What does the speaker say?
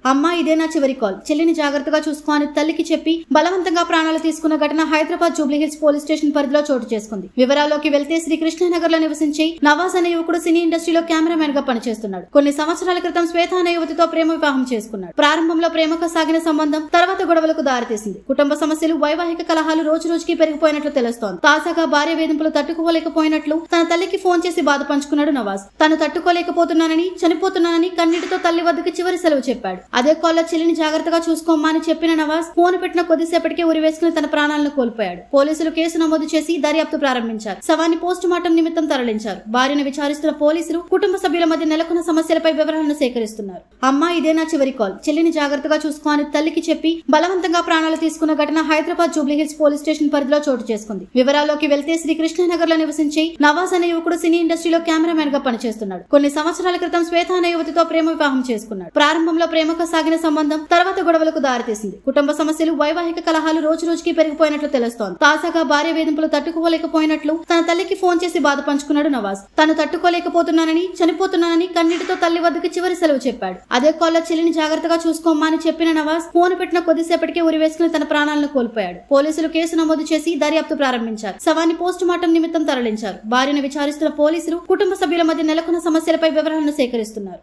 అమ్మా ఇదే నా చివరి కాల్, చెల్లిని జాగ్రత్తగా చూసుకో అని తల్లికి చెప్పి బలవంతంగా ప్రాణాలు తీసుకున్న ఘటన హైదరాబాద్ జూబ్లీహిల్స్ పోలీస్ స్టేషన్ పరిధిలో చోటు చేసుకుంది. వివరాల్లోకి వెళ్తే శ్రీకృష్ణనగర్ లో నివసించి నవాజ్ అనే యువకుడు సినీ ఇండస్ట్రీలో కెమెరామెన్ గా పనిచేస్తున్నాడు. కొన్ని సంవత్సరాల క్రితం శ్వేత అనే యువతితో ప్రేమ వివాహం చేసుకున్నాడు. ప్రారంభంలో ప్రేమగా సాగిన సంబంధం తర్వాత గొడవలకు దారితీసింది. కుటుంబ సమస్యలు, వైవాహిక కలహాలు రోజు రోజుకి పెరిగిపోయినట్లు తెలుస్తోంది. తాజాగా భార్య వేధింపులు తట్టుకోలేకపోయినట్లు తన తల్లికి ఫోన్ చేసి బాధ పంచుకున్నాడు నవాజ్. తాను తట్టుకోలేకపోతున్నానని, చనిపోతున్నానని కన్నీటితో తల్లి వద్దకు చివరి సెలవు చెప్పాడు. అదే కాల్లో చెల్లిని జాగ్రత్తగా చూసుకోమ్మా అని చెప్పిన నవాజ్ ఫోన్ పెట్టిన కొద్దిసేపటికే ఉరివేసుకుని తన ప్రాణాలను కోల్పోయాడు. పోలీసులు కేసు నమోదు చేసి దర్యాప్తు ప్రారంభించారు. శవాన్ని పోస్ట్ మార్టం నిమిత్తం తరలించారు. భార్యను విచారిస్తున్న పోలీసులు కుటుంబ సభ్యుల మధ్య నెలకొన్న సమస్యలపై వివరాలను సేకరిస్తున్నారు. అమ్మా ఇదే నా చివరి కాల్, చెల్లిని జాగ్రత్తగా చూసుకో అని తల్లికి చెప్పి బలవంతంగా ప్రాణాలు తీసుకున్న ఘటన హైదరాబాద్ జూబ్లీహిల్స్ పోలీస్ స్టేషన్ పరిధిలో చోటు చేసుకుంది. వివరాల్లోకి వెళ్తే శ్రీకృష్ణనగర్ లో నివసించి నవాజ్ అనే యువకుడు సినీ ఇండస్ట్రీలో కెమెరామెన్ గా పనిచేస్తున్నాడు. కొన్ని సంవత్సరాల క్రితం శ్వేత అనే యువతితో ప్రేమ వివాహం చేసుకున్నాడు. ప్రారంభంలో ప్రేమగా సాగిన సంబంధం తర్వాత గొడవలకు దారితీసింది. కుటుంబ సమస్యలు, వైవాహిక కలహాలు రోజు రోజుకి పెరిగిపోయినట్లు తెలుస్తోంది. తాజాగా భార్య వేధింపులు తట్టుకోలేకపోయినట్లు తన తల్లికి ఫోన్ చేసి బాధ పంచుకున్నాడు నవాజ్. తాను తట్టుకోలేకపోతున్నానని, చనిపోతున్నానని కన్నీటితో తల్లి వద్దకు చివరి సెలవు చెప్పాడు. అదే కాల్లో చెల్లిని జాగ్రత్తగా చూసుకోమ్మా అని చెప్పిన నవాజ్ ఫోన్ పెట్టిన కొద్దిసేపటికే ఉరివేసుకుని తన ప్రాణాలను కోల్పోయాడు. పోలీసులు కేసు నమోదు చేసి దర్యాప్తు ప్రారంభించారు. శవాన్ని పోస్ట్ మార్టం నిమిత్తం తరలించారు. భార్యను విచారిస్తున్న పోలీసులు కుటుంబ సభ్యుల మధ్య నెలకొన్న సమస్యలపై వివరాలను సేకరిస్తున్నారు.